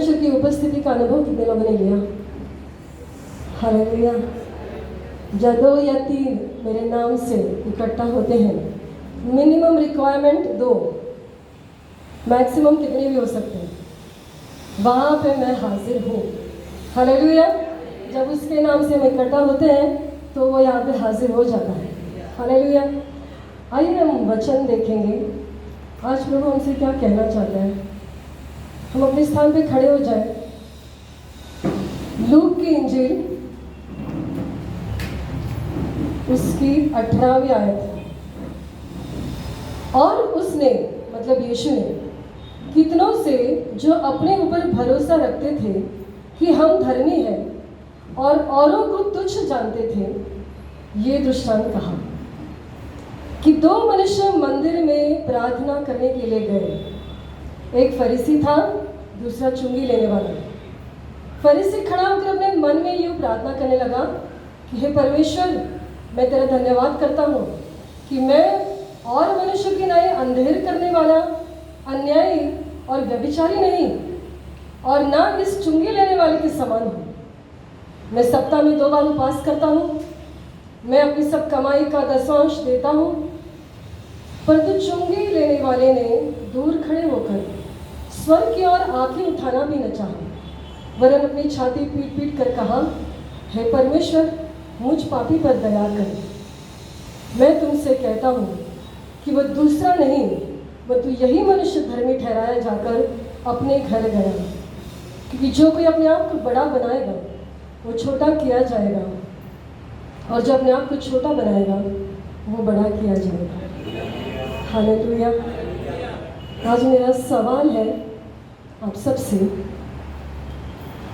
परमेश्वर की उपस्थिति का अनुभव कितने लोगों ने लिया? हालेलुया। जब 2 या 3 मेरे नाम से इकट्ठा होते हैं, मिनिमम रिक्वायरमेंट 2, मैक्सिमम कितने भी हो सकते हैं, वहाँ पे मैं हाजिर हूँ। हालेलुया। जब उसके नाम से हम इकट्ठा होते हैं तो वो यहाँ पे हाजिर हो जाता है। हालेलुया। आइए हम वचन देखेंगे, आज प्रभु हमसे क्या कहना चाहता है। हम अपने स्थान पे खड़े हो जाए। लूक की इंजील उसकी 18वीं आयत। और उसने मतलब यीशु ने कितनों से जो अपने ऊपर भरोसा रखते थे कि हम धर्मी हैं और औरों को तुच्छ जानते थे, ये दृष्टांत कहा कि 2 मनुष्य मंदिर में प्रार्थना करने के लिए गए। एक फरीसी था, दूसरा चुंगी लेने वाला। फरीसी खड़ा होकर अपने मन में यूँ प्रार्थना करने लगा कि हे परमेश्वर, मैं तेरा धन्यवाद करता हूँ कि मैं और मनुष्य की नए अंधेर करने वाला, अन्यायी और व्यभिचारी नहीं, और ना इस चुंगी लेने वाले के समान हूँ। मैं सप्ताह में 2 बार उपवास करता हूँ, मैं अपनी सब कमाई का 10वांश देता हूँ। परंतु चुंगी लेने वाले ने दूर खड़े होकर स्वर्ग की ओर आंखें उठाना भी न चाहा, वरन अपनी छाती पीट पीट कर कहा, हे परमेश्वर, मुझ पापी पर दया कर। मैं तुमसे कहता हूँ कि वह दूसरा नहीं, वह तो यही मनुष्य धर्मी ठहराया जाकर अपने घर गया। क्योंकि जो कोई अपने आप को बड़ा बनाएगा वो छोटा किया जाएगा, और जो अपने आप को छोटा बनाएगा वो बड़ा किया जाएगा। हालेलुया। आज मेरा सवाल है आप सबसे,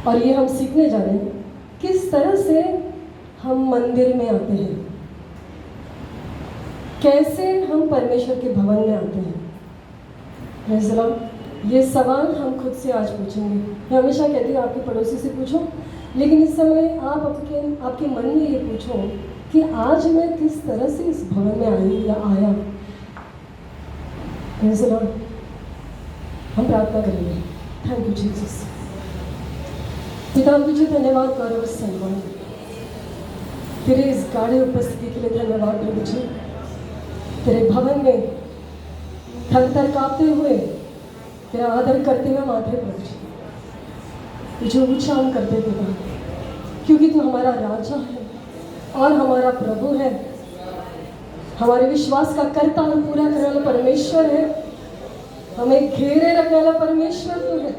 और ये हम सीखने जा रहे हैं, किस तरह से हम मंदिर में आते हैं, कैसे हम परमेश्वर के भवन में आते हैं। Praise the Lord. ये सवाल हम खुद से आज पूछेंगे। मैं हमेशा कहती हूँ आपके पड़ोसी से पूछो, लेकिन इस समय आप आपके मन में ये पूछो कि आज मैं किस तरह से इस भवन में आई या आया। Praise the Lord. हम प्रार्थना करेंगे। Thank you Jesus. पिता, हम तुझे धन्यवाद गौरव और सम्मान, तेरे इस गाढ़े उपस्थिति के लिए धन्यवाद प्रभु जी। तेरे भवन में थर थर कांपते हुए तेरा आदर करते हुए माथे प्रभु जी तुझे ऊंचा हम करते पिता, क्योंकि तू हमारा राजा है और हमारा प्रभु है, हमारे विश्वास का कर्ता और पूरा करने वाला परमेश्वर है, हमें घेरे रखने वाला परमेश्वर तू है।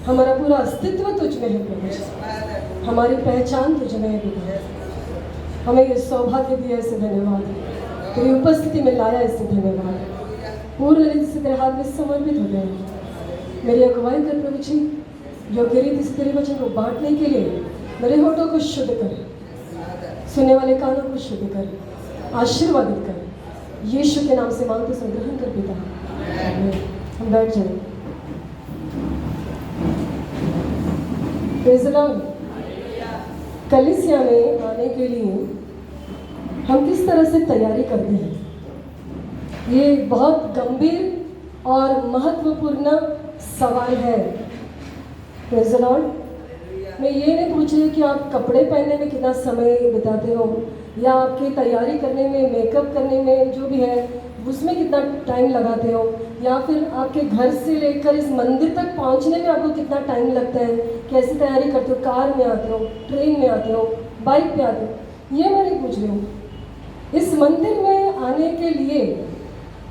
हमारा पूरा अस्तित्व तुझ में है प्रभु जी, हमारी पहचान तुझ में है पिता। हमें ये सौभाग्य दिया, इससे धन्यवाद। तेरी उपस्थिति में लाया, इससे धन्यवाद। पूर्ण रीति से तेरे हाथ में समर्पित हो गए। मेरी अगुवाई कर प्रभु जी, योग्य रीति से तेरे वचन को बांटने के लिए मेरे होठों को शुद्ध कर, सुनने वाले कानों को शुद्ध कर, आशीर्वादित कर। यीशु के नाम से मांगते से ग्रहण कर पिता। हम बैठ जाए। Praise the Lord. कलीसिया में आने के लिए हम किस तरह से तैयारी करते हैं, ये बहुत गंभीर और महत्वपूर्ण सवाल है। Praise the Lord. मैं ये नहीं पूछ रही कि आप कपड़े पहनने में कितना समय बिताते हो, या आपकी तैयारी करने में, मेकअप करने में, जो भी है उसमें कितना टाइम लगाते हो, या फिर आपके घर से लेकर इस मंदिर तक पहुंचने में आपको कितना टाइम लगता है, कैसी तैयारी करते हो, कार में आते हो, ट्रेन में आते हो, बाइक पे आते हो, ये मैं नहीं पूछ रही हूँ। इस मंदिर में आने के लिए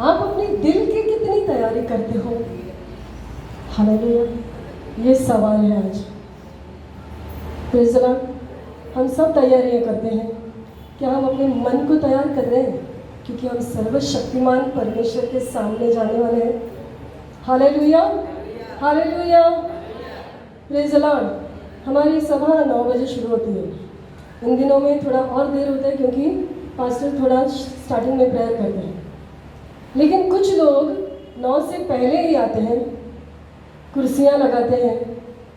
आप अपने दिल की कितनी तैयारी करते हो। हालेलुया। ये सवाल है आज। Praise the Lord. हम सब तैयारियां करते हैं, क्या हम अपने मन को तैयार कर रहे हैं, क्योंकि हम सर्वशक्तिमान परमेश्वर के सामने जाने वाले हैं। Hallelujah, hallelujah. Praise the Lord. हमारी सभा 9 बजे शुरू होती है। इन दिनों में थोड़ा और देर होता है क्योंकि पास्टर थोड़ा स्टार्टिंग में प्रेयर करते हैं, लेकिन कुछ लोग 9 से पहले ही आते हैं, कुर्सियाँ लगाते हैं,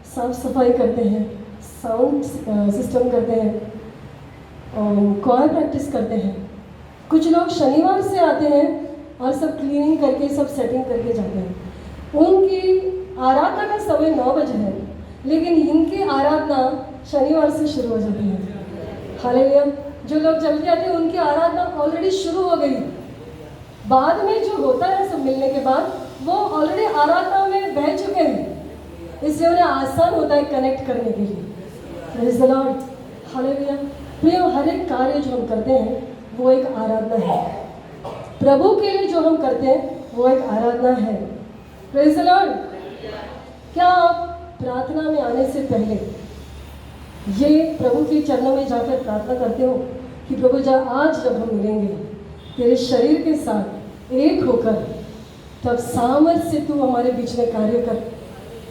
साफ सफाई करते हैं, साउंड सिस्टम करते हैं, क्वायर प्रैक्टिस करते हैं। कुछ लोग शनिवार से आते हैं और सब क्लीनिंग करके, सब सेटिंग करके जाते हैं। उनकी आराधना का समय 9 बजे है, लेकिन इनकी आराधना शनिवार से शुरू हो जाती है। हालेलुया। जो लोग जल्दी आते हैं उनकी आराधना ऑलरेडी शुरू हो गई। बाद में जो होता है सब मिलने के बाद, वो ऑलरेडी आराधना में बह चुके हैं, इसलिए उन्हें आसान होता है कनेक्ट करने के लिए। Praise the Lord. हालेलुया। प्रिय, हर एक कार्य जो हम करते हैं वो एक आराधना है। प्रभु के लिए जो हम करते हैं वो एक आराधना है। Praise the Lord. क्या आप प्रार्थना में आने से पहले ये प्रभु के चरणों में जाकर प्रार्थना करते हो कि प्रभु आज जब हम मिलेंगे तेरे शरीर के साथ एक होकर, तब सामर्थ्य से तू हमारे बीच में कार्य कर?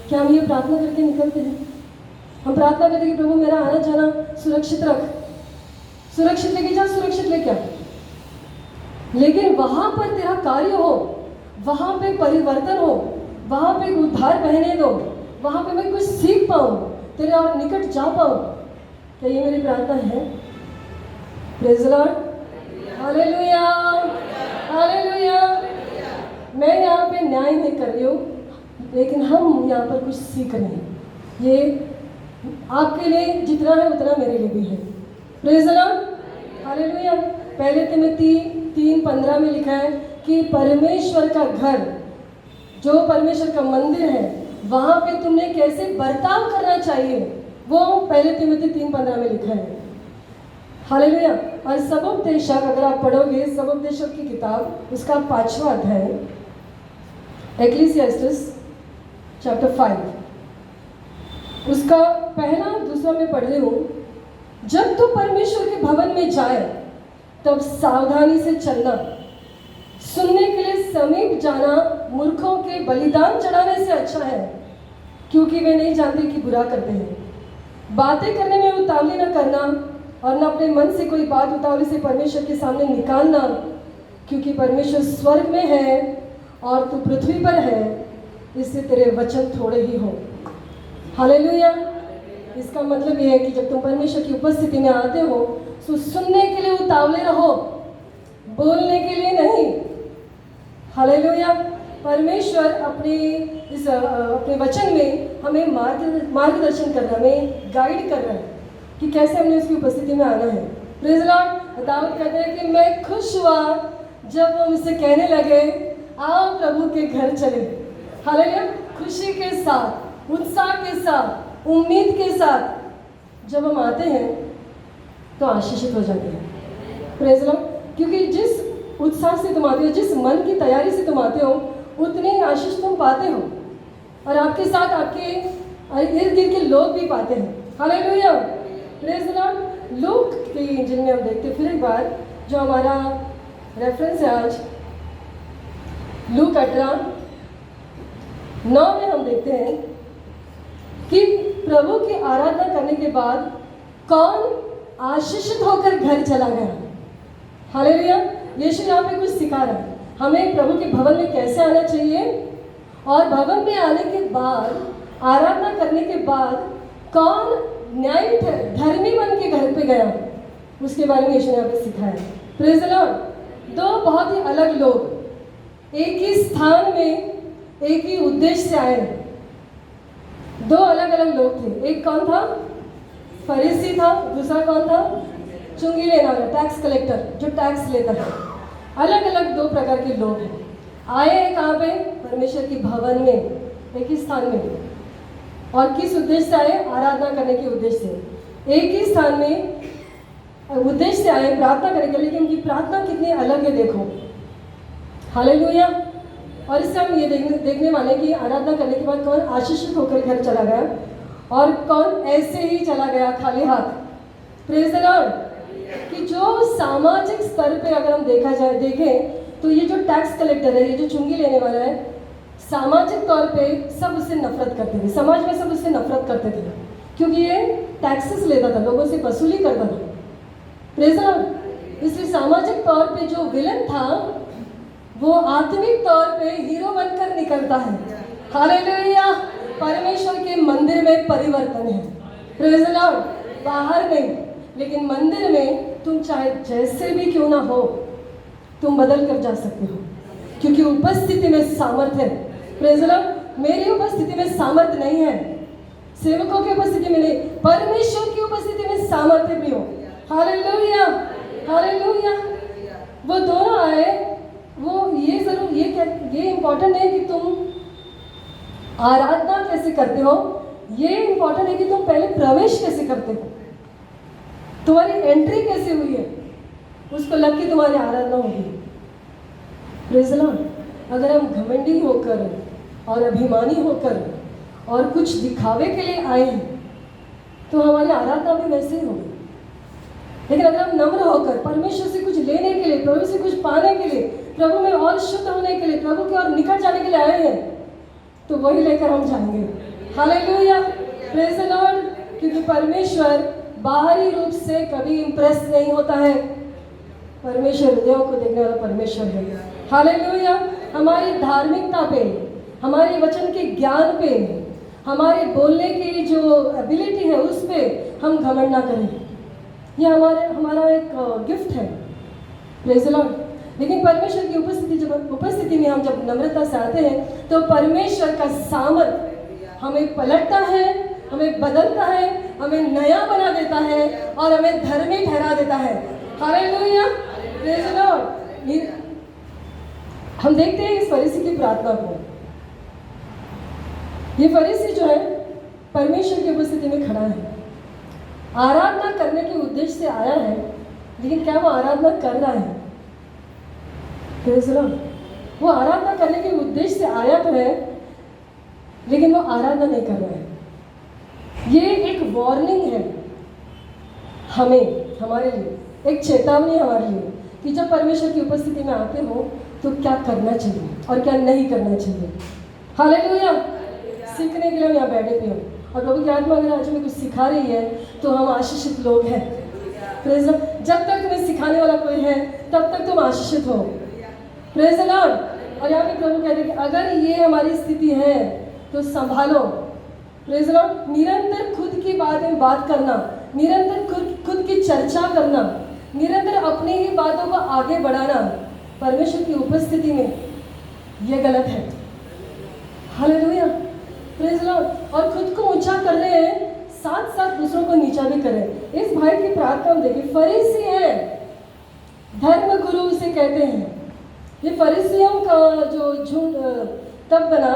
क्या हम ये प्रार्थना करके निकलते हैं? हम प्रार्थना करते हैं कि प्रभु मेरा आना जाना सुरक्षित रख, सुरक्षित लेके जा, सुरक्षित लेके आ। लेकिन वहां पर तेरा कार्य हो, वहां पे परिवर्तन हो, वहां पे उद्धार बहने दो, वहां पे मैं कुछ सीख पाऊं, तेरे और निकट जा पाऊं। क्या ये मेरी प्रार्थना है? Praise the Lord. Hallelujah, hallelujah. मैं यहाँ पे न्याय नहीं कर रही हूँ, लेकिन हम यहाँ पर कुछ सीख रहे हैं। ये आपके लिए जितना है उतना मेरे लिए भी है। Praise the Lord. हालेलुया। पहले तिमोथी 3:15 में लिखा है कि परमेश्वर का घर, जो परमेश्वर का मंदिर है, वहाँ पे तुमने कैसे बर्ताव करना चाहिए, वो पहले तिमोथी 3:15 में लिखा है। हालेलुया। और सबोपदेशक, अगर आप पढ़ोगे सबोपदेशक की किताब, उसका 5वां अध्याय, एक्लीसियास्टिस चैप्टर 5, उसका 1-2 में पढ़ रही हूँ। जब तू परमेश्वर के भवन में जाए तब सावधानी से चलना, सुनने के लिए समीप जाना मूर्खों के बलिदान चढ़ाने से अच्छा है, क्योंकि वे नहीं जानते कि बुरा करते हैं। बातें करने में उतावली न करना, और न अपने मन से कोई बात उतावली से परमेश्वर के सामने निकालना, क्योंकि परमेश्वर स्वर्ग में है और तू पृथ्वी पर है, इससे तेरे वचन थोड़े ही हो। हालेलुया। इसका मतलब यह है कि जब तुम परमेश्वर की उपस्थिति में आते हो तो सुनने के लिए उतावले रहो, बोलने के लिए नहीं। हालेलुया। परमेश्वर अपने वचन में हमें मार्गदर्शन कर रहा है, हमें गाइड कर रहा है कि कैसे हमने उसकी उपस्थिति में आना है। Praise the Lord. दाऊद कहते हैं कि मैं खुश हुआ जब वो मुझसे कहने लगे आओ प्रभु के घर चले। हालेलुया। खुशी के साथ, उत्साह के साथ, उम्मीद के साथ जब हम आते हैं तो आशीषित हो जाते हैं। Praise the Lord. क्योंकि जिस उत्साह से तुम आते हो, जिस मन की तैयारी से तुम आते हो, उतने आशीष तुम पाते हो, और आपके साथ आपके इर्द गिर्द के लोग भी पाते हैं। Hallelujah. Praise the Lord. Look के इंजिल में हम देखते फिर एक बार, जो हमारा रेफरेंस है आज, लूक 18:9 में हम देखते हैं कि प्रभु की आराधना करने के बाद कौन आशीषित होकर घर चला गया। हालेलुया। यीशु यहाँ पे कुछ सिखा रहा है हमें प्रभु के भवन में कैसे आना चाहिए, और भवन में आने के बाद, आराधना करने के बाद कौन न्यायी धर्मी बन के घर पे गया, उसके बारे में यीशु ने यहाँ पे सिखाया। Praise the Lord. 2 बहुत ही अलग लोग एक ही स्थान में एक ही उद्देश्य से आए। 2 अलग अलग लोग थे। एक कौन था? फरीसी था। दूसरा कौन था? चुंगी लेने वाला, टैक्स कलेक्टर, जो टैक्स लेता था। अलग अलग 2 प्रकार के लोग हैं। आए कहाँ पे? परमेश्वर के भवन में, एक ही स्थान में। और किस उद्देश्य से आए? आराधना करने के उद्देश्य से। एक ही स्थान में उद्देश्य से आए प्रार्थना करने के लिए, लेकिन उनकी प्रार्थना कितनी अलग है देखो। हालेलुया। और इससे हम ये देखने वाले कि आराधना करने के बाद कौन आशीषित होकर घर चला गया और कौन ऐसे ही चला गया खाली हाथ। Praise the Lord. कि जो सामाजिक स्तर पे अगर हम देखें तो ये जो टैक्स कलेक्टर है, ये जो चुंगी लेने वाला है, सामाजिक तौर पे सब उससे नफरत करते थे। समाज में सब उससे नफरत करते थे, क्योंकि ये टैक्सेस लेता था, लोगों से वसूली करता था। Praise the Lord. इसलिए सामाजिक तौर पे जो विलन था वो आत्मिक तौर पे हीरो बनकर निकलता है। हालेलुया। परमेश्वर के मंदिर में परिवर्तन है। Praise the Lord. बाहर नहीं, लेकिन मंदिर में तुम चाहे जैसे भी क्यों ना हो, तुम बदल कर जा सकते हो, क्योंकि उपस्थिति में सामर्थ्य है। Praise the Lord. मेरी उपस्थिति में सामर्थ्य नहीं है, सेवकों की उपस्थिति में नहीं, परमेश्वर की उपस्थिति में सामर्थ्य भी हो। Hallelujah, hallelujah. वो दोनों आए, वो ये जरूर ये इंपॉर्टेंट है कि तुम आराधना कैसे करते हो, ये इंपॉर्टेंट है कि तुम पहले प्रवेश कैसे करते हो, तुम्हारी एंट्री कैसे हुई है, उसको लग के तुम्हारी आराधना होगी। Praise the Lord. अगर हम घमंडी होकर और अभिमानी होकर और कुछ दिखावे के लिए आए हैं तो हमारी आराधना भी वैसे ही होगी। लेकिन अगर हम नम्र होकर परमेश्वर से कुछ लेने के लिए, प्रभु से कुछ पाने के लिए, प्रभु में और शुद्ध होने के लिए, प्रभु की ओर निकट जाने के लिए आए हैं, तो वही लेकर हम जाएंगे। Hallelujah, praise the Lord. क्योंकि परमेश्वर बाहरी रूप से कभी इंप्रेस नहीं होता है, परमेश्वर हृदयों को देखने वाला परमेश्वर है। हालेलुया। हमारी धार्मिकता पे, हमारे वचन के ज्ञान पे, हमारे बोलने की जो एबिलिटी है उस पे हम घमंड ना करें। ये हमारा एक गिफ्ट है। Praise the Lord. लेकिन परमेश्वर की उपस्थिति में हम जब नम्रता से आते हैं तो परमेश्वर का सामर्थ हमें पलटता है, हमें बदलता है, हमें नया बना देता है और हमें धर्मी ठहरा देता है। Hallelujah, praise the Lord. हम देखते हैं इस फरीसी की प्रार्थना को। ये फरीसी जो है परमेश्वर की उपस्थिति में खड़ा है, आराधना करने के उद्देश्य से आया है, लेकिन क्या वो आराधना कर रहा है? Praise the Lord. वो आराधना करने के उद्देश्य से आया तो है, लेकिन वो आराधना नहीं कर रहा है। ये एक वार्निंग है हमें, हमारे लिए, एक चेतावनी हमारे लिए कि जब परमेश्वर की उपस्थिति में आते हो तो क्या करना चाहिए और क्या नहीं करना चाहिए। हालेलुया। सीखने के लिए हम यहाँ बैठे भी हो और प्रभु की आत्मा अगर आज हमें कुछ सिखा रही है तो हम आशीषित लोग हैं। Praise the Lord. जब तक तुम्हें सिखाने वाला कोई है तब तक तुम आशीषित हो। Praise the Lord. और यहाँ पे प्रभु कहते हैं कि अगर ये हमारी स्थिति है तो संभालो। Praise the Lord. निरंतर खुद की बात करना, निरंतर खुद की चर्चा करना, निरंतर अपनी ही बातों को आगे बढ़ाना परमेश्वर की उपस्थिति में ये गलत है। Hallelujah, praise the Lord. और खुद को ऊंचा कर रहे हैं, साथ साथ दूसरों को नीचा भी करें। इस भाई की प्रार्थना में देखिए, फरीसी है, धर्म गुरु उसे कहते हैं। ये फरीसियों का जो झुंड तब बना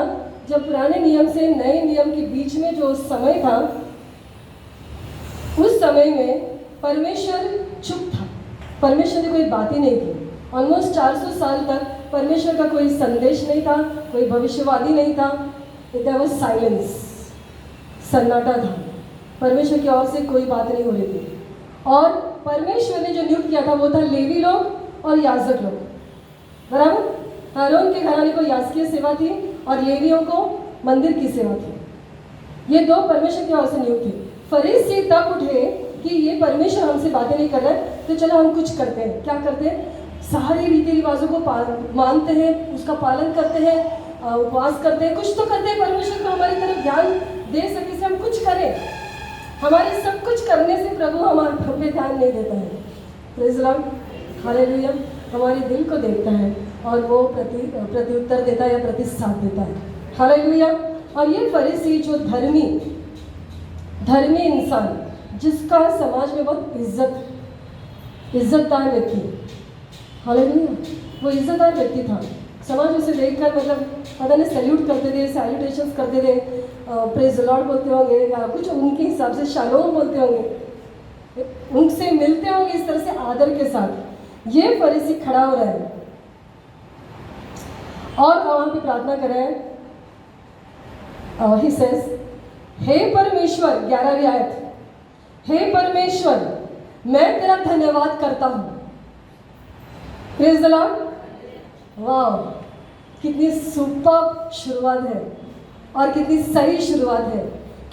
जब पुराने नियम से नए नियम के बीच में जो समय था, उस समय में परमेश्वर चुप था, परमेश्वर ने कोई बात ही नहीं की। ऑलमोस्ट 400 साल तक परमेश्वर का कोई संदेश नहीं था, कोई भविष्यवादी नहीं था। देयर वाज साइलेंस, सन्नाटा था, परमेश्वर की ओर से कोई बात नहीं हो रही थी। और परमेश्वर ने जो नियुक्त किया था वो था लेवी लोग और याजक लोग, बराबर। हारून के घराने को याजकीय सेवा थी और लेवियों को मंदिर की सेवा थी। ये दो परमेश्वर की ओर से नियुक्त थे। फरीसी तब उठे कि ये परमेश्वर हमसे बातें नहीं कर रहा है, तो चलो हम कुछ करते हैं। क्या करते हैं? सारे रीति रिवाजों को मानते हैं, उसका पालन करते हैं, उपवास करते हैं, कुछ तो करते हैं परमेश्वर को हमारी तरफ ध्यान दे सके से हम कुछ करें। हमारे सब कुछ करने से प्रभु हमारे पे ध्यान नहीं देता है। Praise the Lord. हालेलुया। हमारे दिल को देखता है और वो प्रत्युत्तर देता है या प्रतिसाद देता है। हालेलुया। और ये फरीसी जो धर्मी इंसान, जिसका समाज में बहुत इज्जतदार व्यक्ति, हालेलुया, वो इज्जतदार व्यक्ति था। समाज उसे देखकर मतलब पता नहीं सैल्यूट करते थे, सैल्यूटेशंस करते थे, प्रेज़ द लॉर्ड बोलते होंगे या कुछ उनके हिसाब से शालोम बोलते होंगे, उनसे मिलते होंगे इस तरह से आदर के साथ। ये फरीसी खड़ा हो रहा है और वहाँ पे प्रार्थना कर रहे हैं। ही सेज, हे परमेश्वर, 11वीं आयत, हे परमेश्वर, मैं तेरा धन्यवाद करता हूँ। Praise the Lord. वाह, कितनी सुपर शुरुआत है और कितनी सही शुरुआत है,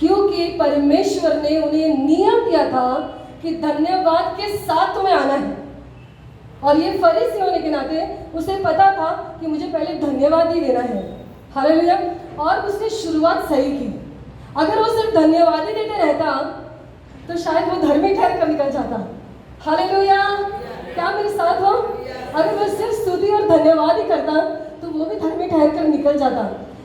क्योंकि परमेश्वर ने उन्हें नियम दिया था कि धन्यवाद के साथ तुम्हें आना है। और ये फरीसी होने के नाते उसे पता था कि मुझे पहले धन्यवाद ही देना है। हालेलुया। और उसने शुरुआत सही की। अगर वो सिर्फ धन्यवाद ही देते रहता तो शायद वो धर्मी ठहर कर निकल जाता। हालेलुया। क्या मेरे साथ हो? अगर वो सिर्फ स्तुति और धन्यवाद ही करता तो वो भी धर्मी ठहर कर निकल जाता।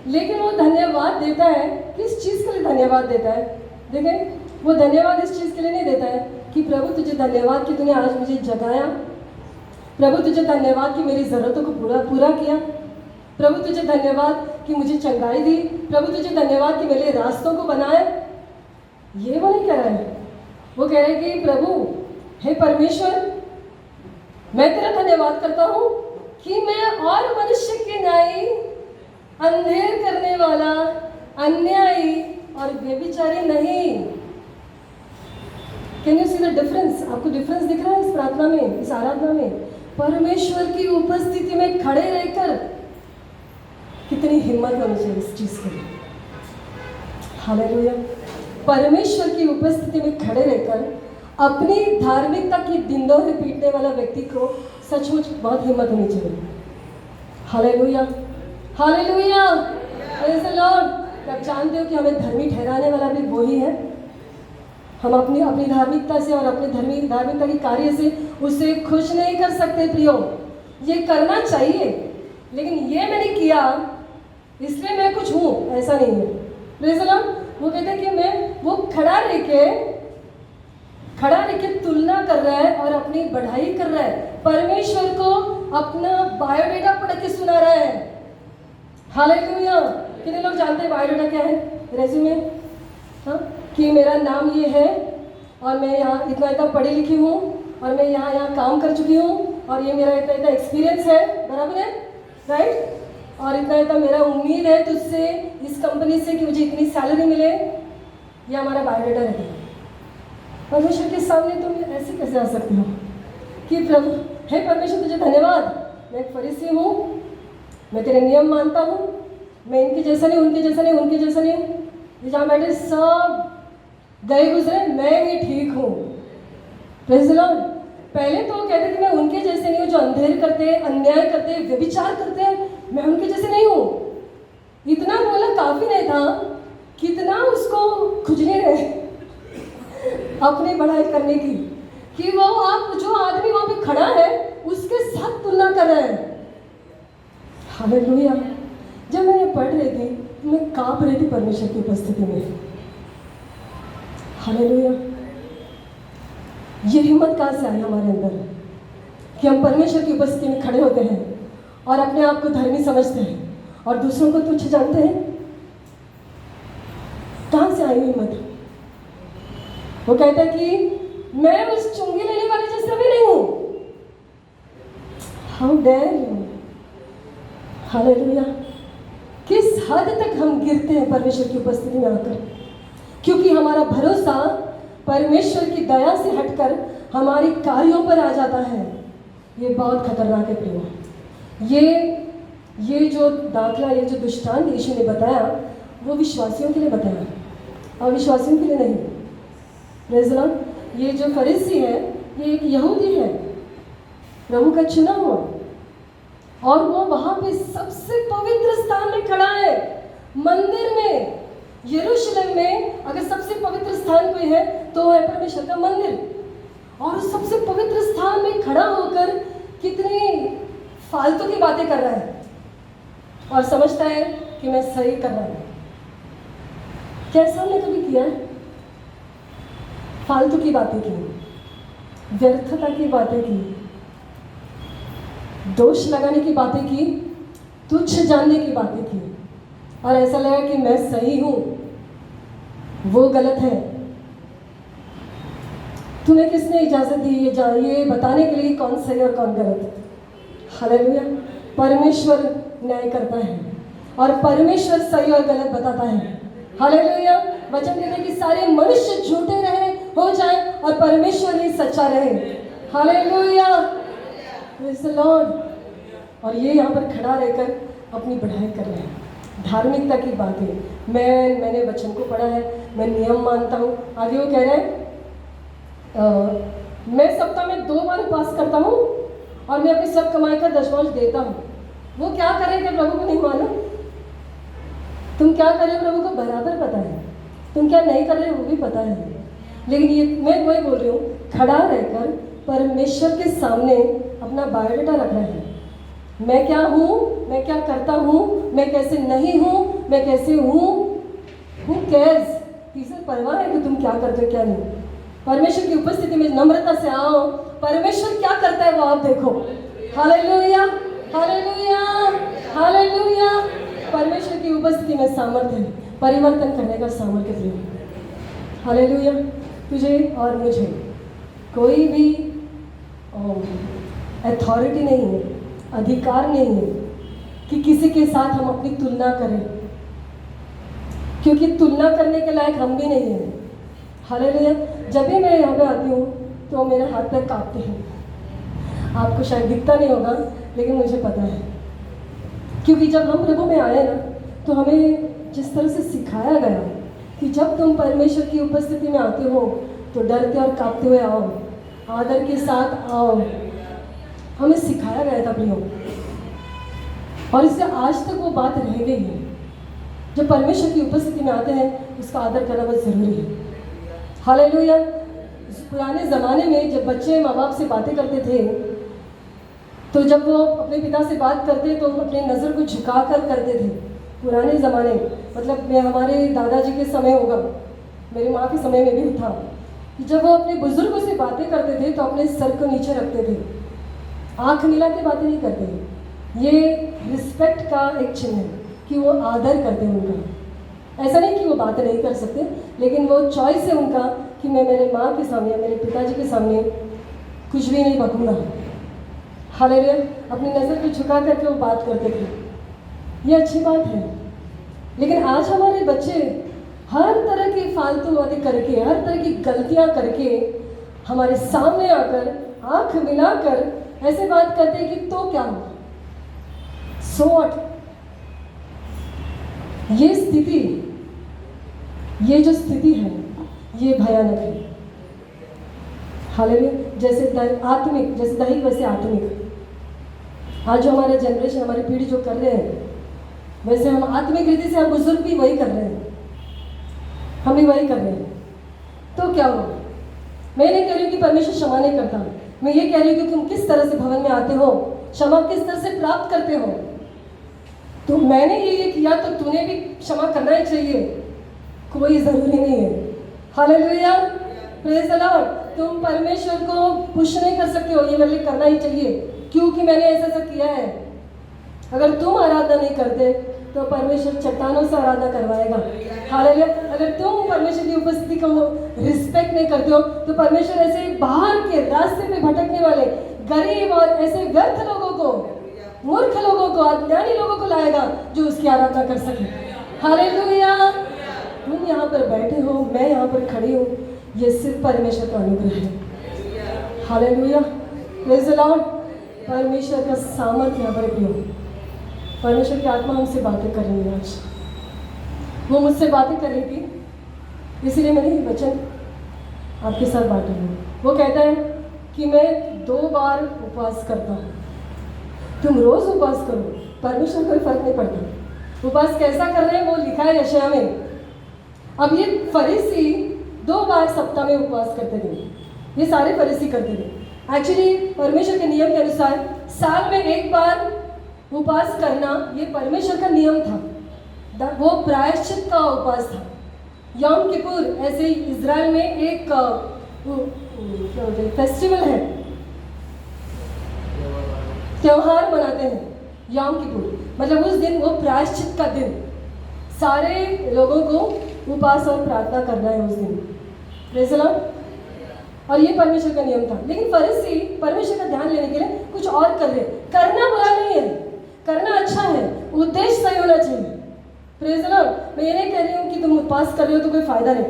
लेकिन वो धन्यवाद देता है, किस चीज़ के लिए धन्यवाद देता है? देखें, वो धन्यवाद इस चीज़ के लिए नहीं देता है कि प्रभु तुझे धन्यवाद कि तूने आज मुझे जगाया, प्रभु तुझे धन्यवाद कि मेरी ज़रूरतों को पूरा किया, प्रभु तुझे धन्यवाद कि मुझे चंगाई दी, प्रभु तुझे धन्यवाद कि मेरे रास्तों को बनाया। ये वो नहीं कह रहा है। वो कह रहे हैं कि प्रभु, हे परमेश्वर, मैं तेरा धन्यवाद करता हूँ कि मैं और मनुष्य के न्याय, अंधेर करने वाला, अन्यायी और व्यभिचारी नहीं। Can you see the difference? आपको डिफरेंस दिख रहा है इस प्रार्थना में, इस आराधना में? परमेश्वर की उपस्थिति में खड़े रहकर कितनी हिम्मत होनी चाहिए इस चीज के लिए। हालेलुया। परमेश्वर की उपस्थिति में खड़े रहकर अपनी धार्मिकता की दिंदोहे पीटने वाला व्यक्ति को सचमुच बहुत हिम्मत होनी चाहिए। Hallelujah, hallelujah, praise the Lord. आप जानते हो कि हमें धर्मी ठहराने वाला भी वही है। हम अपनी धार्मिकता से और अपने धार्मिकता के कार्य से उसे खुश नहीं कर सकते प्रियो। ये करना चाहिए, लेकिन ये मैंने किया इसलिए मैं कुछ हूँ, ऐसा नहीं है। Praise the Lord. वो कहते हैं कि मैं वो खड़ा रह के तुलना कर रहा है और अपनी बढ़ाई कर रहा है। परमेश्वर को अपना बायोडेटा पढ़ के सुना रहा है। हालेलुया। कितने लोग जानते हैं बायोडेटा क्या है? रेज्यूमे, हाँ, कि मेरा नाम ये है और मैं यहाँ इतना पढ़ी लिखी हूँ और मैं यहाँ काम कर चुकी हूँ और ये मेरा इतना एक्सपीरियंस है, बराबर है, राइट? और इतना मेरा उम्मीद है तुझसे, इस कंपनी से, कि मुझे इतनी सैलरी मिले। ये हमारा बायोडेटा है। परमेश्वर के सामने तुम ऐसे कैसे आ सकते हो कि प्रभु, हे परमेश्वर तुझे धन्यवाद, मैं एक फरीसी हूँ, मैं तेरे नियम मानता हूँ, मैं इनके जैसा नहीं, उनके जैसा नहीं, उनके जैसा नहीं हूँ, जहाँ बैठे सब गए गुजरे, मैं ही ठीक हूँ। Praise the Lord. पहले तो वो कहते थे मैं उनके जैसे नहीं हूँ जो अंधेर करते हैं, अन्याय करते हैं, व्यभिचार करते हैं, मैं उनके जैसे नहीं हूँ। इतना बोला काफ़ी नहीं था, कितना उसको खुजली रहे अपनी बढ़ाई करने की, कि वो आप जो आदमी वहाँ पे खड़ा है उसके साथ तुलना कर रहे हैं। हालेलुया। जब मैं ये पढ़ रही थी तो मैं काँप रही थी परमेश्वर की उपस्थिति में। हालेलुया। ये हिम्मत कहाँ से आई हमारे अंदर कि हम परमेश्वर की उपस्थिति में खड़े होते हैं और अपने आप को धर्मी समझते हैं और दूसरों को तुच्छ जानते हैं? कहाँ से आई हिम्मत? वो कहता है कि मैं उस चुंगी लेने वाले जैसा भी नहीं हूँ। How dare you. हालेलुया। किस हद तक हम गिरते हैं परमेश्वर की उपस्थिति में आकर, क्योंकि हमारा भरोसा परमेश्वर की दया से हटकर हमारी कार्यों पर आ जाता है। ये बहुत खतरनाक है प्रियो। ये जो दाखला, ये जो दृष्टांत यीशु ने बताया, वो विश्वासियों के लिए बताया, अविश्वासियों के लिए नहीं। Praise the Lord. ये जो फरीसी है, ये एक यहूदी है, प्रभु का चुना हुआ, और वो वहाँ पे सबसे पवित्र स्थान में खड़ा है, मंदिर में। यरूशलेम में अगर सबसे पवित्र स्थान कोई है तो है परमेश्वर का मंदिर, और सबसे पवित्र स्थान में खड़ा होकर कितनी फालतू की बातें कर रहा है और समझता है कि मैं सही कर रहा हूँ। कैसा हमने कभी किया है? फालतू की बातें की, व्यर्थता की बातें की, दोष लगाने की बातें की, तुच्छ जानने की बातें की, और ऐसा लगा कि मैं सही हूं, वो गलत है। तुम्हें किसने इजाजत दी ये बताने के लिए कौन सही और कौन गलत? हालेलुया। परमेश्वर न्याय करता है और परमेश्वर सही और गलत बताता है। हालेलुया। वचन कहते हैं कि सारे मनुष्य झूठे रहे हो जाए और परमेश्वर ही सच्चा रहे। Hallelujah, praise the Lord. और ये यहाँ पर खड़ा रहकर अपनी बढ़ाई कर रहे हैं, धार्मिकता की बातें। मैंने वचन को पढ़ा है, मैं नियम मानता हूँ। आगे वो कह रहे हैं मैं सप्ताह में 2 बार उपवास करता हूँ और मैं अपनी सब कमाई का दशमांश देता हूँ। वो क्या कर रहे थे प्रभु को नहीं मालूम? तुम क्या कर रहे हो प्रभु को बराबर पता है, तुम क्या नहीं कर रहे हो वो भी पता है। लेकिन ये मैं वही बोल रही हूँ, खड़ा रहकर परमेश्वर के सामने अपना बायोडाटा रख रहे हैं। मैं क्या हूँ, मैं क्या करता हूँ, मैं कैसे नहीं हूँ, मैं कैसे हूँ, हु केयर्स, किसे परवाह है कि तुम क्या करते हो क्या नहीं। परमेश्वर की उपस्थिति में नम्रता से आओ, परमेश्वर क्या करता है वो आप देखो। Hallelujah, hallelujah, hallelujah. परमेश्वर की उपस्थिति में सामर्थ्य है, परिवर्तन करने का सामर्थ्य है। हालेलुया। तुझे और मुझे कोई भी अथॉरिटी नहीं है, अधिकार नहीं है कि किसी के साथ हम अपनी तुलना करें, क्योंकि तुलना करने के लायक हम भी नहीं हैं। हालेलुया। जब भी मैं यहाँ पे आती हूँ तो मेरे हाथ पैर कांपते हैं। आपको शायद दिखता नहीं होगा, लेकिन मुझे पता है, क्योंकि जब हम प्रभु में आए ना तो हमें जिस तरह से सिखाया गया कि जब तुम परमेश्वर की उपस्थिति में आते हो तो डरते और कांपते हुए आओ, आदर के साथ आओ, हमें सिखाया गया था प्रियो। और इससे आज तक वो बात रह गई है। जब परमेश्वर की उपस्थिति में आते हैं उसका आदर करना बहुत ज़रूरी है। हालेलुया। पुराने ज़माने में जब बच्चे माँ बाप से बातें करते थे तो जब वो अपने पिता से बात करते तो अपनी नज़र को झुका कर करते थे। पुराने ज़माने मतलब मैं हमारे दादाजी के समय होगा, मेरी माँ के समय में भी था, जब वो अपने बुजुर्गों से बातें करते थे तो अपने सर को नीचे रखते थे, आँख मिला के बातें नहीं करते थे। ये रिस्पेक्ट का एक चिन्ह है कि वो आदर करते हैं उनका। ऐसा नहीं कि वो बातें नहीं कर सकते, लेकिन वो चॉइस है उनका कि मैं मेरे माँ के सामने, मेरे पिताजी के सामने कुछ भी नहीं बकूँगा। हालेलुया। अपनी नज़र को झुका करके वो बात करते थे। ये अच्छी बात है, लेकिन आज हमारे बच्चे हर तरह की फालतू बातें करके, हर तरह की गलतियाँ करके हमारे सामने आकर आँख मिलाकर ऐसे बात करते हैं कि तो क्या हुआ, सो व्हाट। ये स्थिति, ये जो स्थिति है ये भयानक है। हालेलुया। जैसे आत्मिक, जैसे दैहिक वैसे आत्मिक। आज जो हमारा जनरेशन, हमारी पीढ़ी जो कर रहे हैं, वैसे हम आत्मिक रीति से, हम बुजुर्ग भी वही कर रहे हैं, हम भी वही कर रहे हैं। तो क्या हुआ? मैं नहीं कह रही हूँ कि परमेश्वर क्षमा नहीं करता, मैं ये कह रही हूँ कि तुम किस तरह से भवन में आते हो, क्षमा किस तरह से प्राप्त करते हो। तो मैंने ये किया तो तूने भी क्षमा करना ही चाहिए, कोई ज़रूरी नहीं है। Hallelujah, praise the Lord. तुम परमेश्वर को पुश नहीं कर सकते हो, ये मेरे लिए करना ही चाहिए क्योंकि मैंने ऐसा किया है। अगर तुम आराधना नहीं करते तो परमेश्वर चट्टानों से आराधना करवाएगा। हालेलुया। अगर तुम परमेश्वर की उपस्थिति को रिस्पेक्ट नहीं करते हो तो परमेश्वर ऐसे बाहर के रास्ते पे भटकने वाले गरीब और ऐसे व्यर्थ लोगों को, मूर्ख लोगों को, अज्ञानी लोगों को लाएगा जो उसकी आराधना कर सके। हालेलुया। तुम यहाँ पर बैठे हो, मैं यहाँ पर खड़ी हूँ, ये सिर्फ परमेश्वर का अनुग्रह है। Hallelujah, praise the Lord. परमेश्वर का सामर्थ्य यहाँ पर प्रियो, परमेश्वर की आत्मा हमसे बातें कर रही है। आज वो मुझसे बातें कर रही थी, इसीलिए मैंने ये वचन आपके साथ बांटा है। वो कहता है कि मैं 2 बार उपवास करता हूँ। तुम रोज़ उपवास करो, परमेश्वर को कोई फर्क नहीं पड़ता। उपवास कैसा कर रहे हैं वो लिखा है यशायाह में। अब ये फरीसी 2 बार सप्ताह में उपवास करते थे, ये सारे फरीसी करते थे। एक्चुअली परमेश्वर के नियम के अनुसार साल में 1 बार उपवास करना ये परमेश्वर का नियम था, वो प्रायश्चित का उपवास था। यौम किपुर, ऐसे इजराइल में एक क्या होता है, फेस्टिवल है, त्योहार मनाते हैं यौम किपुर। मतलब उस दिन वो प्रायश्चित का दिन, सारे लोगों को उपवास और प्रार्थना करना है उस दिन। Praise the Lord. और ये परमेश्वर का नियम था, लेकिन फरीसी परमेश्वर का ध्यान लेने के लिए कुछ और कर रहे। करना बुरा नहीं है, करना अच्छा है, उद्देश्य सही होना चाहिए। Praise the Lord. मैं ये नहीं कह रही हूँ कि तुम उपवास कर रहे हो तो कोई फायदा नहीं,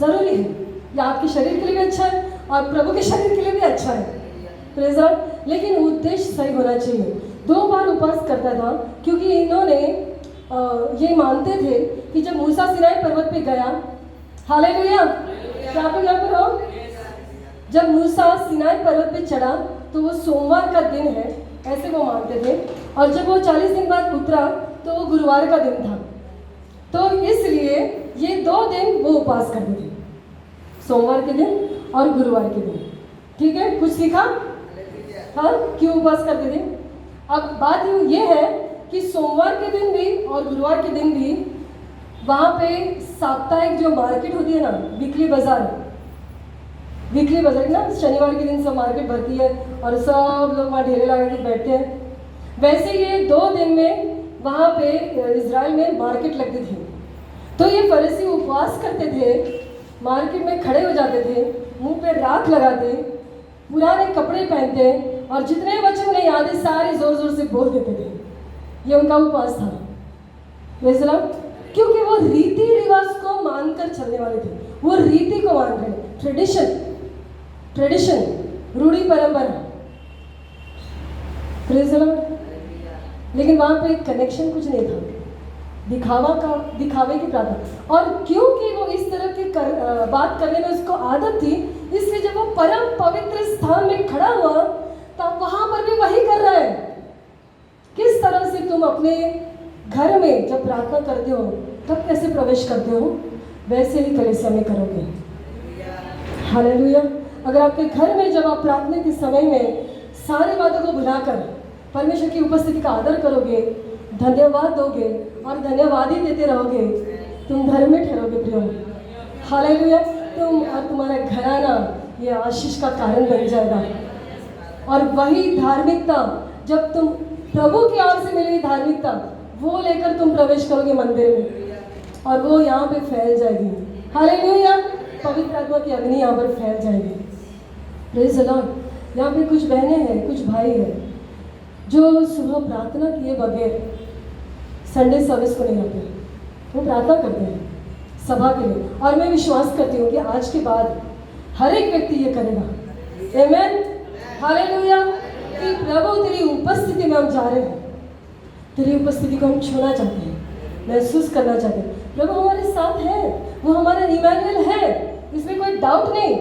ज़रूरी है, ये आपके शरीर के लिए भी अच्छा है और प्रभु के शरीर के लिए भी अच्छा है। Praise the Lord. लेकिन उद्देश्य सही होना चाहिए। 2 बार उपवास करता था क्योंकि इन्होंने ये मानते थे कि जब मूसा सिनाई पर्वत पे गया, हालेलुया, क्या आप लोग यहाँ पर हो? जब मूसा सिनाई पर्वत पे चढ़ा तो वो सोमवार का दिन है, ऐसे वो मानते थे। और जब वो 40 दिन बाद उतरा तो वो गुरुवार का दिन था। तो इसलिए ये 2 दिन वो उपवास करते थे, सोमवार के दिन और गुरुवार के दिन। ठीक है, कुछ सीखा? हाँ, क्यों उपवास करते थे? अब बात ये है कि सोमवार के दिन भी और गुरुवार के दिन भी वहाँ पे साप्ताहिक जो मार्केट होती है ना, वीकली बाजार ना, शनिवार के दिन सब मार्केट भरती है और सब लोग वहाँ ढेले लगा के बैठते हैं। वैसे ये 2 दिन में वहाँ पे इज़राइल में मार्केट लगती थी। तो ये फरीसी उपवास करते थे, मार्केट में खड़े हो जाते थे, मुंह पे राख लगाते, पुराने कपड़े पहनते और जितने बच्चे उन्हें याद है सारे जोर जोर से बोल देते थे। ये उनका उपवास था। क्योंकि वो रीति रिवाज को मानकर चलने वाले थे, वो रीति को मान रहे, ट्रेडिशन, रूढ़ी परंपरा। लेकिन वहां पे कनेक्शन कुछ नहीं था, दिखावे की प्रार्थना। और क्योंकि वो इस तरह की बात करने में उसको आदत थी, इसलिए जब वो परम पवित्र स्थान में खड़ा हुआ तब वहां पर भी वही कर रहा है। किस तरह से तुम अपने घर में जब प्रार्थना करते हो तब कैसे प्रवेश करते हो, वैसे ही कलीसिया में करोगे। हालेलुया। अगर आपके घर में जब आप प्रार्थना के समय में सारी बातों को भुलाकर परमेश्वर की उपस्थिति का आदर करोगे, धन्यवाद दोगे और धन्यवाद ही देते रहोगे, तुम धर्म में ठहरोगे प्रियो। हालेलुया। तुम और तुम्हारा घराना ये आशीष का कारण बन जाएगा। और वही धार्मिकता, जब तुम प्रभु की ओर से मिली धार्मिकता, वो लेकर तुम प्रवेश करोगे मंदिर में और वो यहाँ पे फैल जाएगी। हालेलुया। पवित्र आत्मा की अग्नि यहाँ पर फैल जाएगी। Praise the Lord. यहाँ पे कुछ बहनें हैं, कुछ भाई हैं जो सुबह प्रार्थना किए बगैर संडे सर्विस को नहीं आते, वो प्रार्थना करते हैं सभा के लिए। और मैं विश्वास करती हूँ कि आज के बाद हर एक व्यक्ति ये करेगा। आमेन। हालेलुया। कि प्रभु तेरी उपस्थिति में हम जा रहे हैं, तेरी उपस्थिति को हम छूना चाहते हैं, महसूस करना चाहते हैं। प्रभु हमारे साथ है, वो हमारा इमैनुएल है, इसमें कोई डाउट नहीं,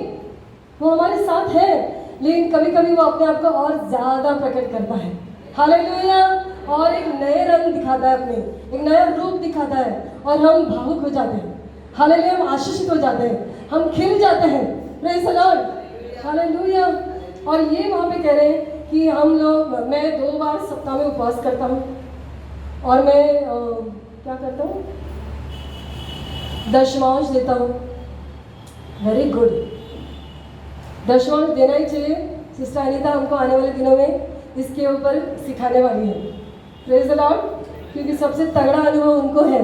वो हमारे साथ है। लेकिन कभी कभी वो अपने आप को और ज़्यादा प्रकट करता है। हालेलुया। और एक नए रंग दिखाता है, अपने एक नया रूप दिखाता है और हम भावुक हो जाते हैं। हालेलुया। हम आशीषित हो जाते हैं, हम खिल जाते हैं। Praise the Lord. हालेलुया। और ये वहाँ पे कह रहे हैं कि मैं 2 बार सप्ताह में उपवास करता हूँ और मैं क्या करता हूँ, दशमांश देता हूँ। वेरी गुड, दशमांश देना ही चाहिए। सिस्टर अनीता हमको आने वाले दिनों में इसके ऊपर सिखाने वाली है। Praise the Lord. क्योंकि सबसे तगड़ा अनुभव उनको है,